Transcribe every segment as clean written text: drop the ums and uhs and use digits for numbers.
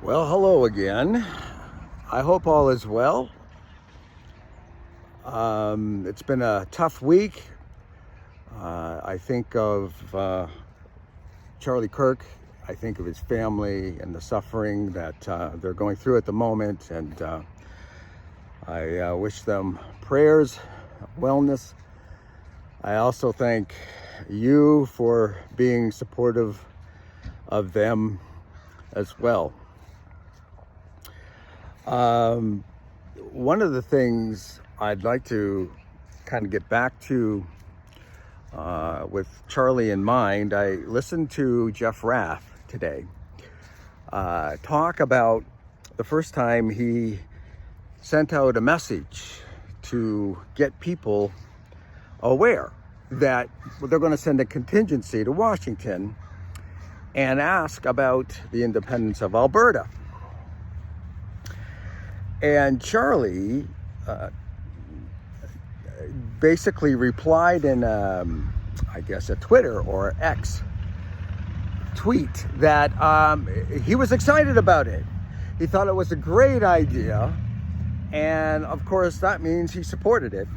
Well, hello again. I hope all is well. It's been a tough week. I think of Charlie Kirk. I think of his family and the suffering that they're going through at the moment. And I wish them prayers, wellness. I also thank you for being supportive of them as well. One of the things I'd like to kind of get back to with Charlie in mind, I listened to Jeff Rath today talk about the first time he sent out a message to get people aware that they're going to send a contingency to Washington and ask about the independence of Alberta. And Charlie basically replied in, I guess, a Twitter or X tweet that he was excited about it. He thought it was a great idea. And of course, that means he supported it.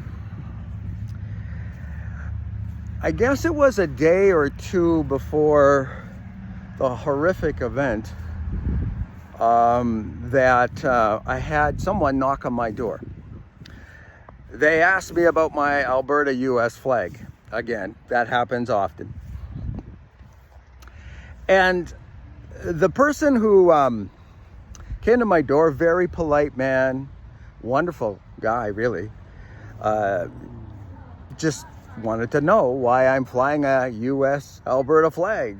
I guess it was a day or two before the horrific event that I had someone knock on my door. They asked me about my Alberta US flag. Again, that happens often. And the person who came to my door, very polite man, wonderful guy, really, just wanted to know why I'm flying a US Alberta flag.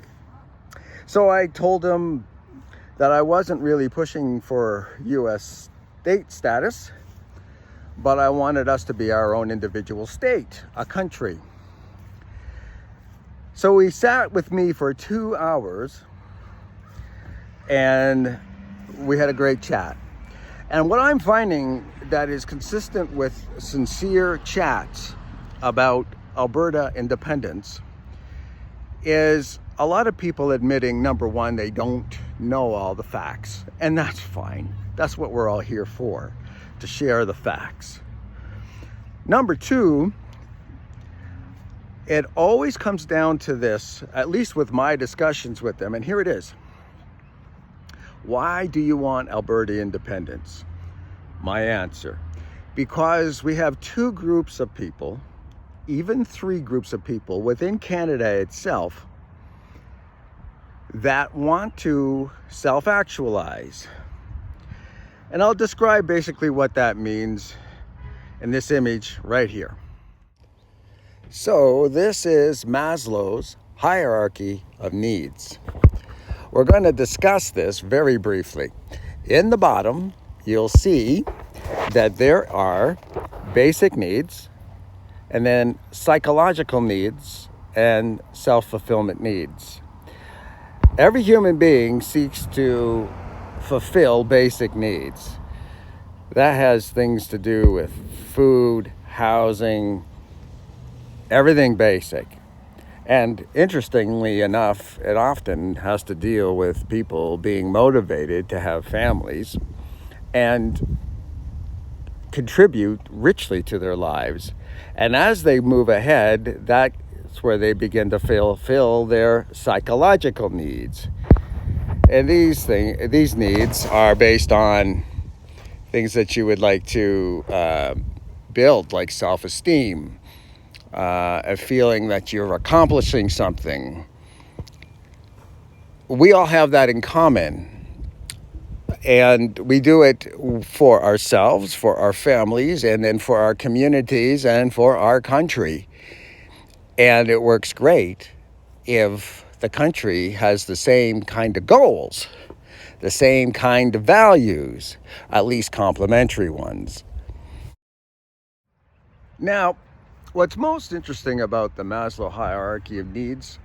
So I told him that I wasn't really pushing for US state status, but I wanted us to be our own individual state, a country. So he sat with me for 2 hours and we had a great chat. And what I'm finding that is consistent with sincere chats about Alberta independence is a lot of people admitting, number one, they don't know all the facts, and that's fine. That's what we're all here for, to share the facts. Number two, it always comes down to this, at least with my discussions with them, and here it is. Why do you want Alberta independence? My answer, because we have two groups of people, even three groups of people within Canada itself that want to self-actualize. And I'll describe basically what that means in this image right here. So this is Maslow's hierarchy of needs. We're going to discuss this very briefly. In the bottom, you'll see that there are basic needs, and then psychological needs and self-fulfillment needs. Every human being seeks to fulfill basic needs. That has things to do with food, housing, everything basic. And interestingly enough, it often has to deal with people being motivated to have families and contribute richly to their lives. And as they move ahead, that's where they begin to fulfill their psychological needs. And these needs are based on things that you would like to build, like self-esteem, a feeling that you're accomplishing something. We all have that in common. And we do it for ourselves, for our families, and then for our communities and for our country. And it works great if the country has the same kind of goals, the same kind of values, at least complementary ones. Now, what's most interesting about the Maslow hierarchy of needs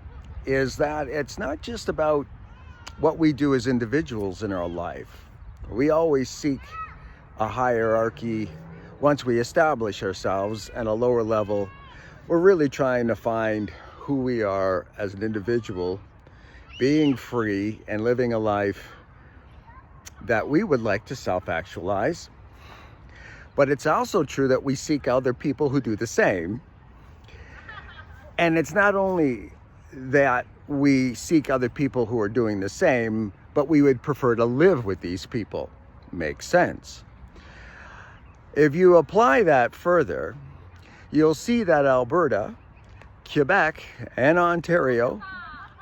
is that it's not just about what we do as individuals in our life. We always seek a hierarchy. Once we establish ourselves at a lower level, we're really trying to find who we are as an individual, being free and living a life that we would like to self-actualize, but it's also true that we seek other people who do the same. And it's not only that we seek other people who are doing the same, but we would prefer to live with these people. Makes sense. If you apply that further, you'll see that Alberta, Quebec, and Ontario,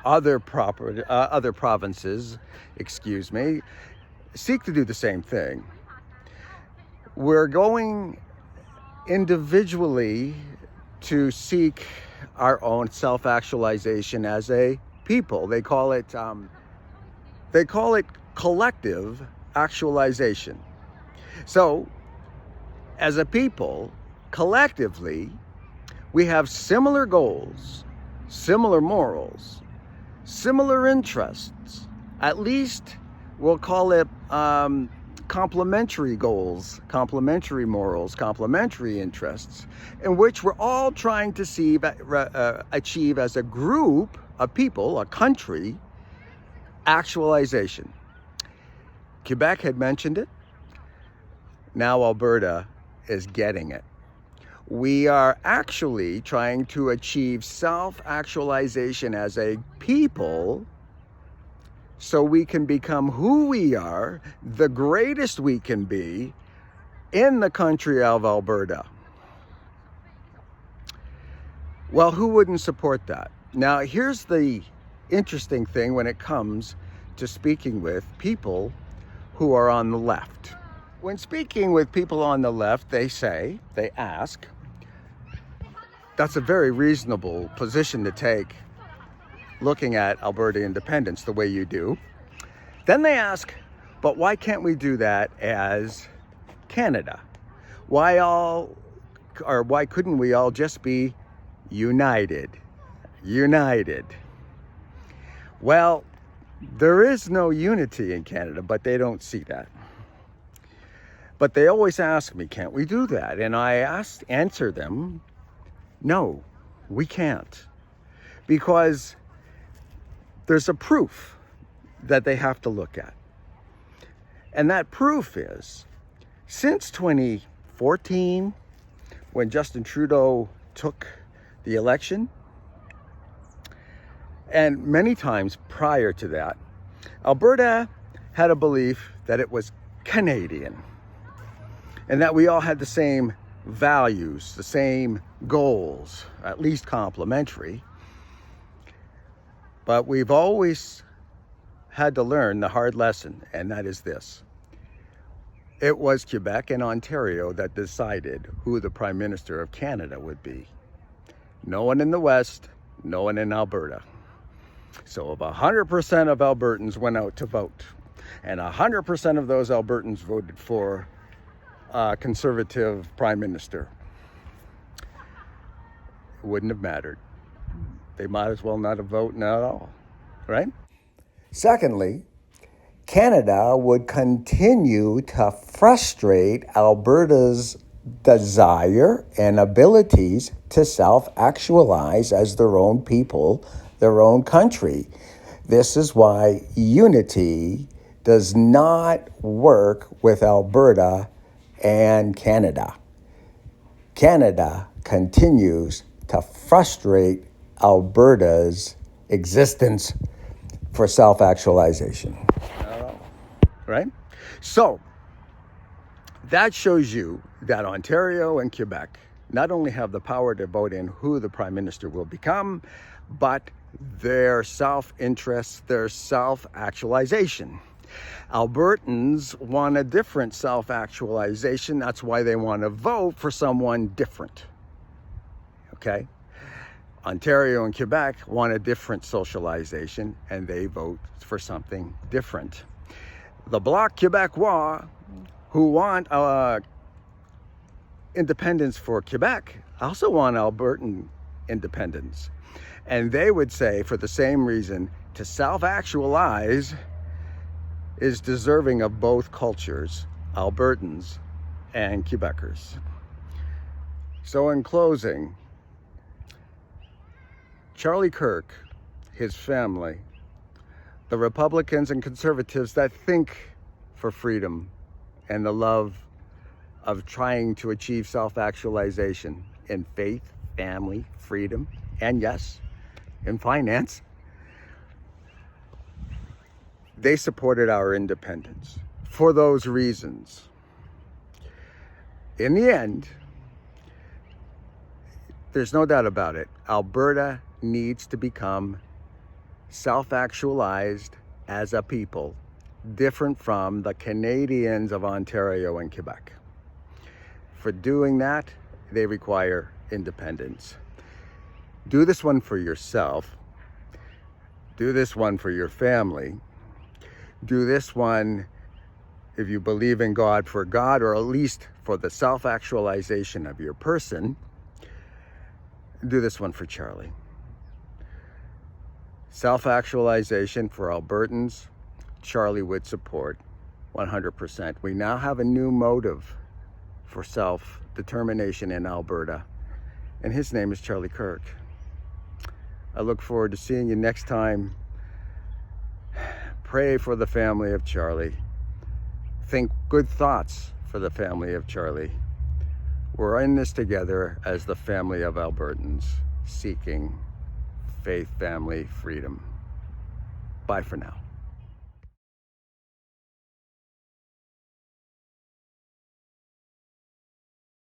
other provinces, seek to do the same thing. We're going individually to seek our own self-actualization as a people. They call it collective actualization. So, as a people, collectively, we have similar goals, similar morals, similar interests. At least we'll call it complementary goals, complementary morals, complementary interests, in which we're all trying to achieve as a group, a people, a country, actualization. Quebec had mentioned it. Now Alberta is getting it. We are actually trying to achieve self-actualization as a people so we can become who we are, the greatest we can be in the country of Alberta. Well, who wouldn't support that? Now, here's the interesting thing when it comes to speaking with people who are on the left. When speaking with people on the left, they ask, that's a very reasonable position to take, looking at Alberta Independence the way you do. Then they ask, but why can't we do that as Canada? Why couldn't we all just be united? Well, there is no unity in Canada, but they don't see that. But they always ask me, can't we do that? And I answer them, no, we can't. Because there's a proof that they have to look at. And that proof is, since 2014, when Justin Trudeau took the election, and many times prior to that, Alberta had a belief that it was Canadian, and that we all had the same values, the same goals, at least complementary. But we've always had to learn the hard lesson, and that is this. It was Quebec and Ontario that decided who the Prime Minister of Canada would be. No one in the West, no one in Alberta. So if 100% of Albertans went out to vote, and 100% of those Albertans voted for a Conservative Prime Minister, it wouldn't have mattered. They might as well not have voted at all, right? Secondly, Canada would continue to frustrate Alberta's desire and abilities to self-actualize as their own people, their own country. This is why unity does not work with Alberta and Canada. Canada continues to frustrate Alberta's existence for self-actualization. Right? So, that shows you that Ontario and Quebec not only have the power to vote in who the Prime Minister will become, but their self-interest, their self-actualization. Albertans want a different self-actualization. That's why they want to vote for someone different. Okay? Ontario and Quebec want a different socialization, and they vote for something different. The Bloc Québécois, who want independence for Quebec, also want Albertan independence. And they would say, for the same reason, to self-actualize is deserving of both cultures, Albertans and Quebecers. So in closing, Charlie Kirk, his family, the Republicans and Conservatives that think for freedom and the love of trying to achieve self-actualization in faith, family, freedom, and yes, in finance. They supported our independence for those reasons. In the end, there's no doubt about it, Alberta needs to become self-actualized as a people, different from the Canadians of Ontario and Quebec. For doing that, they require independence. Do this one for yourself. Do this one for your family. Do this one, if you believe in God, for God, or at least for the self-actualization of your person. Do this one for Charlie. Self-actualization for Albertans, Charlie would support 100%. We now have a new motive for self-determination in Alberta, and his name is Charlie Kirk. I look forward to seeing you next time. Pray for the family of Charlie. Think good thoughts for the family of Charlie. We're in this together as the family of Albertans seeking faith, family, freedom. Bye for now.